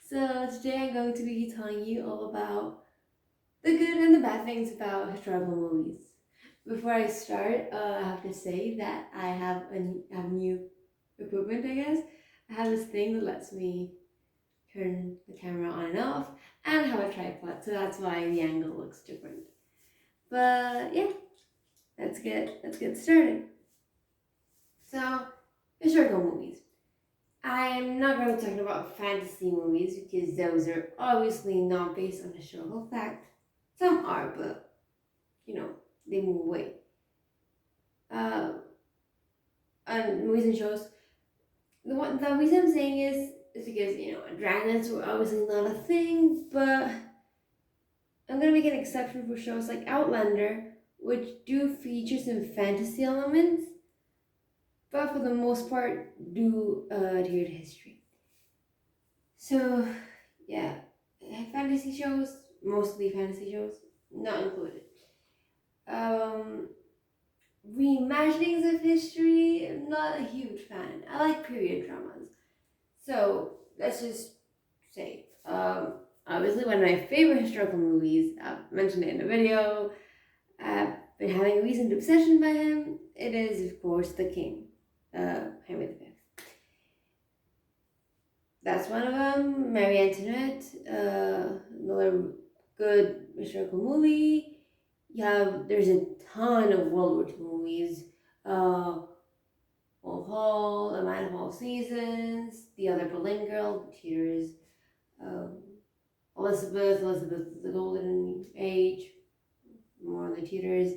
So today I'm going to be telling you all about the good and the bad things about historical movies. Before I start, I have to say that I have new equipment. I guess I have this thing that lets me turn the camera on and off, and I have a tripod, so that's why the angle looks different. But yeah, let's get started. So historical movies. I'm not going to be talking about fantasy movies because those are obviously not based on historical fact. Some are, but you know, they move away. Uh, and movies and shows. The reason I'm saying is because dragons were obviously not a thing, but I'm gonna make an exception for shows like Outlander, which do feature some fantasy elements, but for the most part do adhere to history. So yeah, fantasy shows, mostly fantasy shows, not included. Um, Reimaginings of history, I'm not a huge fan. I like period dramas. So let's just say, obviously one of my favorite historical movies, I've mentioned it in a video, I've been having a recent obsession by him. It is, of course, The King, Henry V. That's one of them. Mary Antoinette, another good historical movie. There's a ton of World War II movies. Wolf Hall, A Man of All Seasons, The Other Boleyn Girl, Tudors, um, Elizabeth, the Golden Age, more on the Tudors.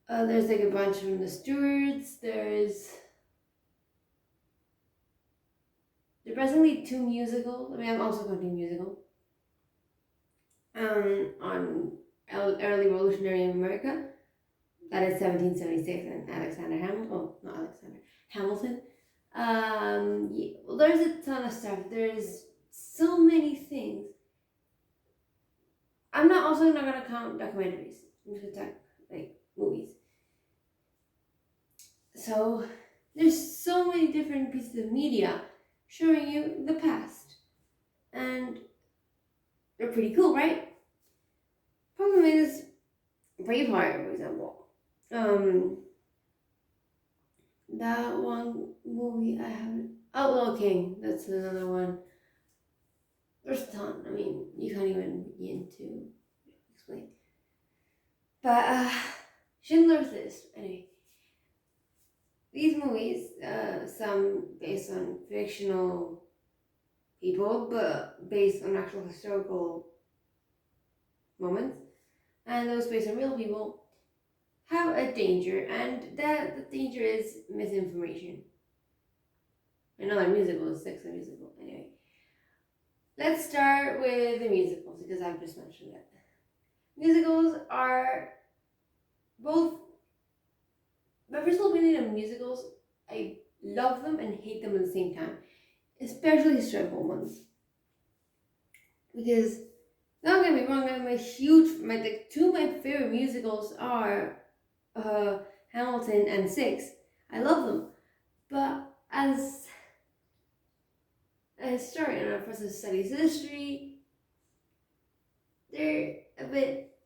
There's like a bunch from the Stuarts. There's presently two musicals. I mean, I'm also counting musical. On early revolutionary America. That is 1776 and Alexander Hamilton. Oh, not Alexander Hamilton. Yeah, well, there's a ton of stuff. There's so many things. I'm not also not gonna count documentaries. I'm just gonna talk like movies. So there's so many different pieces of media showing you the past, and they're pretty cool, right? Problem is Braveheart, for example. That one movie I haven't. Outlaw King. That's another one. There's a ton. I mean, you can't even begin to explain. But Schindler's List. Anyway, these movies, some based on fictional people, but based on actual historical moments, and those based on real people, have a danger, and that the danger is misinformation. Another musical is Sex and Musical. Anyway, let's start with the musicals because I've just mentioned it. Musicals are both. My personal opinion of musicals, I love them and hate them at the same time, especially historical ones. Because don't get me wrong, I'm a huge. Two of my favorite musicals are Hamilton and Six. I love them, but as a historian or a person who studies history, they're a bit.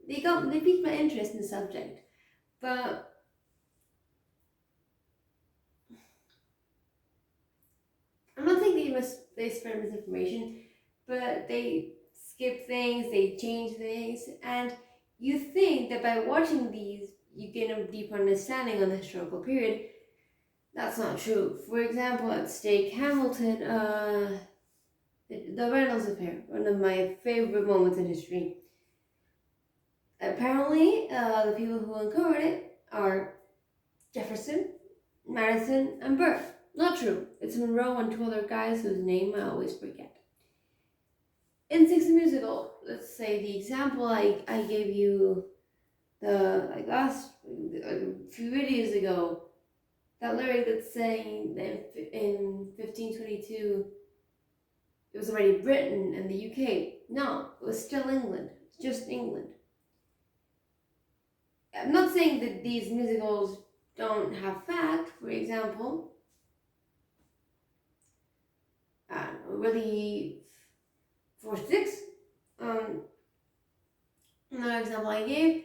They piqued my interest in the subject, but I'm not saying they spread misinformation, but they skip things, they change things, and you think that by watching these you gain a deeper understanding on the historical period. That's not true. For example, at stake Hamilton, the Reynolds affair, one of my favorite moments in history. Apparently, the people who uncovered it are Jefferson, Madison, and Burr. Not true. It's Monroe and two other guys whose name I always forget. In Six the Musical, let's say the example I gave you a few videos ago, that lyric that's saying that in 1522 it was already Britain and the UK. No, it was still England. It's just England. I'm not saying that these musicals don't have fact. For example, really for six. Another example I gave,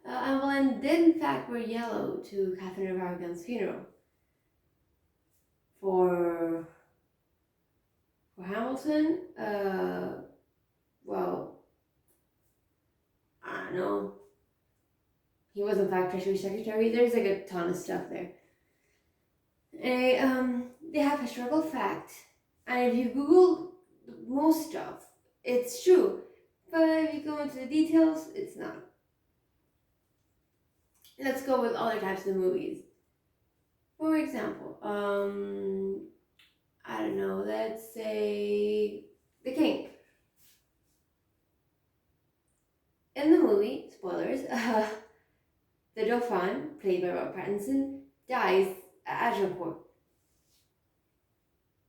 Evelyn did in fact wear yellow to Catherine of Aragon's funeral. For Hamilton, well, I don't know. He was in fact Treasury Secretary. There's like a ton of stuff there. They have historical fact, and if you Google most stuff, it's true. But if you go into the details, it's not. Let's go with other types of movies. For example, I don't know, let's say The King. In the movie, spoilers, the Dauphin, played by Robert Pattinson, dies at Agincourt.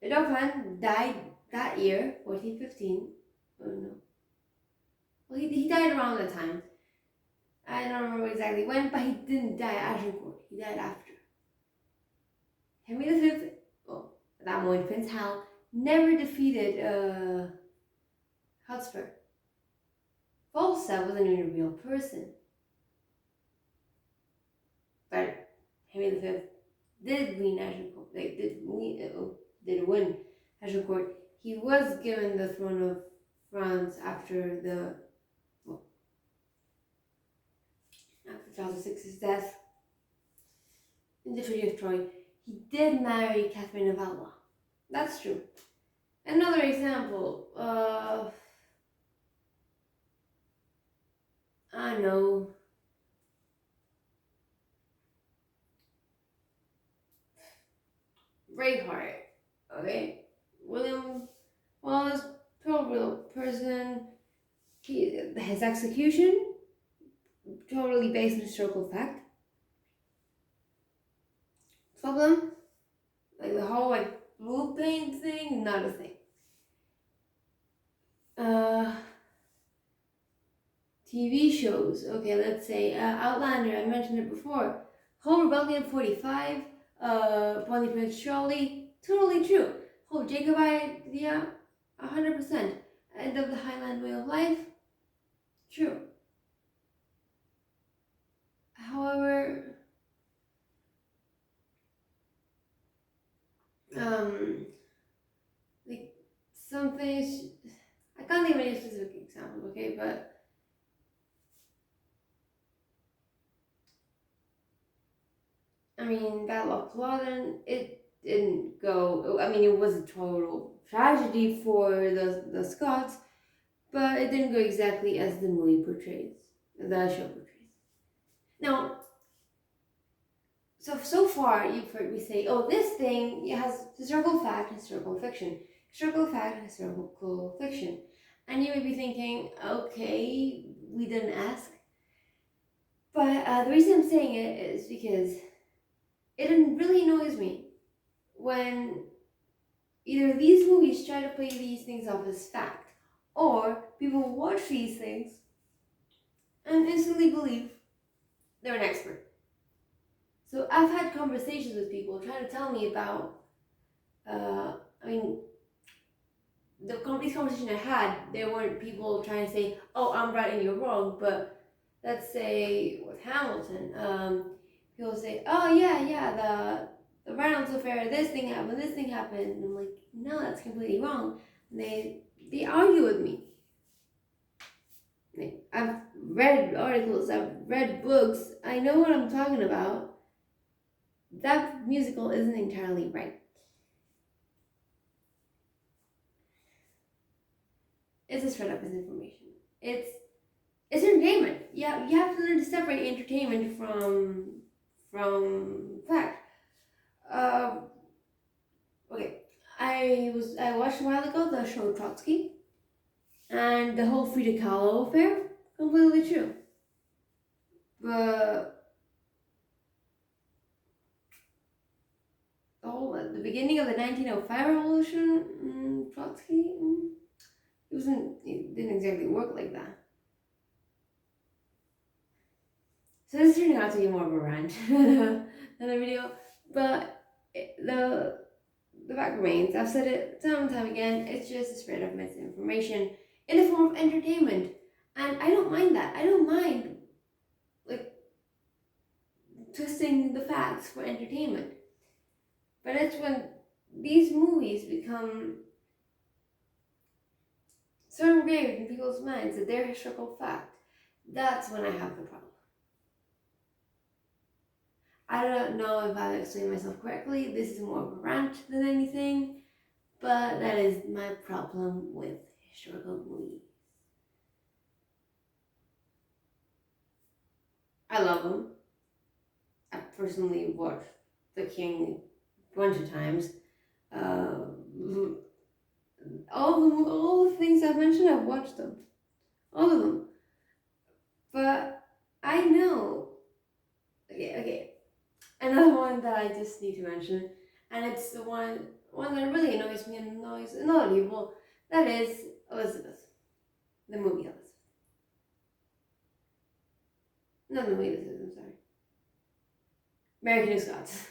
The Dauphin died that year, 1415. Oh no. Well, he died around that time. I don't remember exactly when, but he didn't die at Agincourt. He died after. Henry V, well, at that point, Prince Hal, never defeated Hotspur. Falstaff wasn't even a real person. But Henry V did win Agincourt. Did win Agincourt. He was given the throne of France after Charles VI's death in the Treaty of Troy. He did marry Catherine of Valois. That's true. Another example, I know, Braveheart, okay? William Wallace, total real person. His execution, totally based on historical fact. Problem, like the whole blue paint thing, not a thing. TV shows, okay, let's say Outlander, I mentioned it before. Whole Rebellion 45, Bonnie Prince Charlie, totally true. Whole Jacobite, yeah, 100%. End of the Highland Way of Life, true. However, like some things, I can't think of any specific examples, okay, but I mean, Battle of Culloden, it didn't go, I mean, it was a total tragedy for the Scots, but it didn't go exactly as the movie portrays, the show portrays. Now, so far you've heard me say, oh, this thing has historical fact and historical fiction. Historical fact and historical fiction. And you may be thinking, okay, we didn't ask. But the reason I'm saying it is because it really annoys me when either these movies try to play these things off as fact, or people watch these things and instantly believe they're an expert. So I've had conversations with people trying to tell me about, these conversations I had, there weren't people trying to say, oh, I'm right and you're wrong, but let's say with Hamilton, people say, oh yeah, the Reynolds affair, this thing happened, and I'm like, no, that's completely wrong. And they argue with me. I've read articles, I've read books, I know what I'm talking about. That musical isn't entirely right. It's a spread of misinformation. It's entertainment. Yeah, you have to learn to separate entertainment from fact. Okay, I watched a while ago the show Trotsky, and the whole Frida Kahlo affair, completely true. But at the beginning of the 1905 revolution, Trotsky, it didn't exactly work like that. So this is turning out to be more of a rant than a video, but the the fact remains, I've said it time and time again, it's just a spread of misinformation in the form of entertainment. And I don't mind that. I don't mind, like, twisting the facts for entertainment. But it's when these movies become so engraved in people's minds that they're historical fact, that's when I have the problem. I don't know if I've explained myself correctly. This is more of a rant than anything, but that is my problem with historical movies. I love them. I personally watched The King a bunch of times. Uh, all the things I've mentioned, I've watched them, all of them. But I know. Okay. Another one that I just need to mention, and it's the one that really annoys me and annoys a lot of people. That is Elizabeth, the movie Elizabeth. Not the movie Elizabeth. I'm sorry. American of Scots.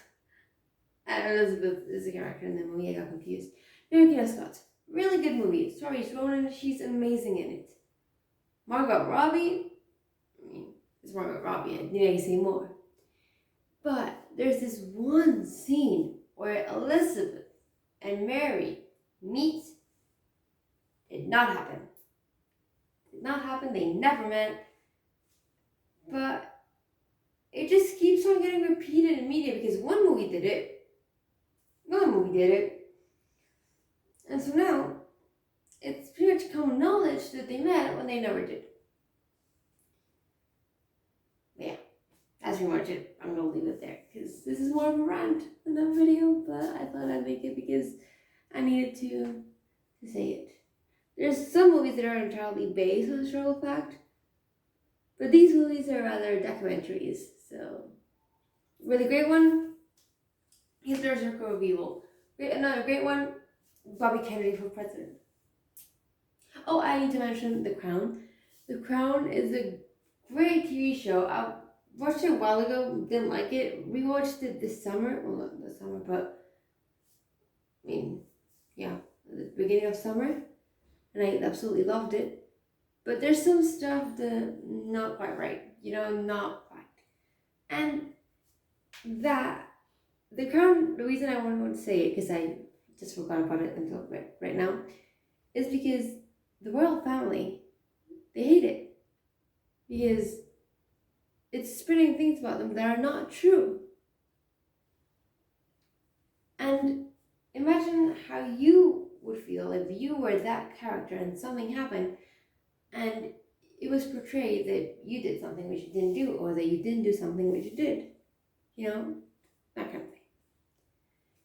Elizabeth is a character in the movie. I got confused. American of Scots. Really good movie. Sorry, Ronan. She's amazing in it. Margot Robbie. I mean, it's Margot Robbie. I need to say more. But there's this one scene where Elizabeth and Mary meet. Did not happen. Did not happen. They never met. But it just keeps on getting repeated in media because one movie did it. Another movie did it. And so now, it's pretty much common knowledge that they met when they never did. But yeah, that's pretty much it. I'm going to leave it there because this is more of a rant than a video, but I thought I'd make it because I needed to say it. There's some movies that are entirely based on historical fact, but these movies are rather documentaries. So, really great one, Hitler's Circle of Evil. Another great one, Bobby Kennedy for president. Oh, I need to mention The Crown. The Crown is a great TV show. I watched it a while ago, didn't like it. Rewatched it this summer. Well, not this summer, but I mean, yeah, the beginning of summer. And I absolutely loved it. But there's some stuff that not quite right. Not quite. And that, The Crown, the reason I want to say it, because I just forgot about it until right now, is because the royal family, they hate it. Because it's spreading things about them that are not true. And imagine how you would feel if you were that character and something happened and it was portrayed that you did something which you didn't do, or that you didn't do something which you did. That kind of thing.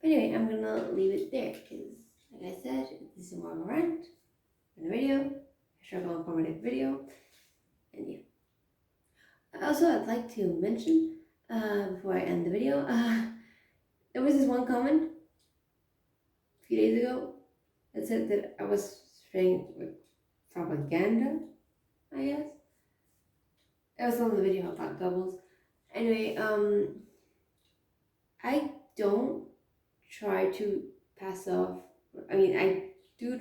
But anyway, I'm gonna leave it there because, like I said, this is more of a rant than a video, a short, informative video, and yeah. Also, I'd like to mention, before I end the video, there was this one comment a few days ago that said that I was spreading propaganda, I guess. It was on the video about doubles. Anyway, I don't try to pass off. I mean, I do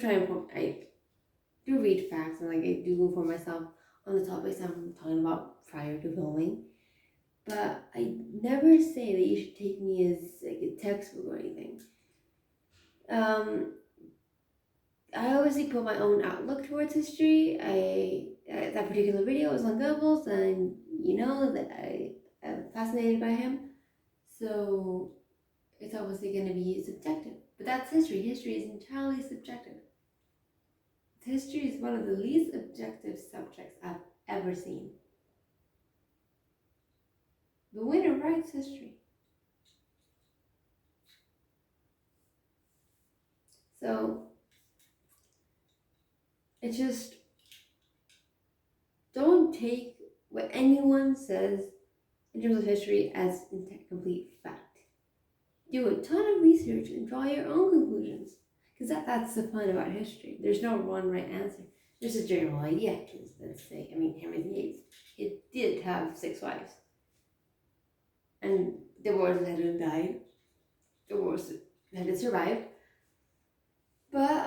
read facts and I do inform myself on the topics I'm talking about prior to filming. But I never say that you should take me as a textbook or anything. I obviously put my own outlook towards history. That particular video was on Goebbels, and you know that I am fascinated by him. So it's obviously going to be subjective. But that's history. History is entirely subjective. History is one of the least objective subjects I've ever seen. The winner writes history. So it's just, don't take what anyone says in terms of history as complete fact. Do a ton of research and draw your own conclusions. Because that's the fun about history. There's no one right answer. There's a general idea. Because let's say, Henry VIII, it did have 6 wives. And the wars that had died, the wars that had survived, But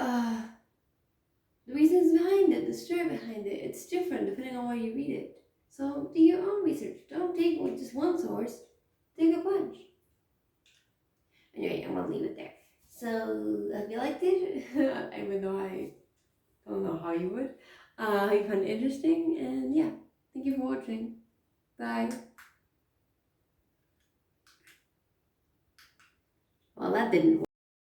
the reasons behind it, the story behind it, it's different depending on where you read it. So do your own research. Don't take just one source. Take a bunch. Anyway, I'm gonna leave it there. So have you liked it? Even though I don't know how you would. You found it interesting, and yeah, thank you for watching. Bye. Well, that didn't work.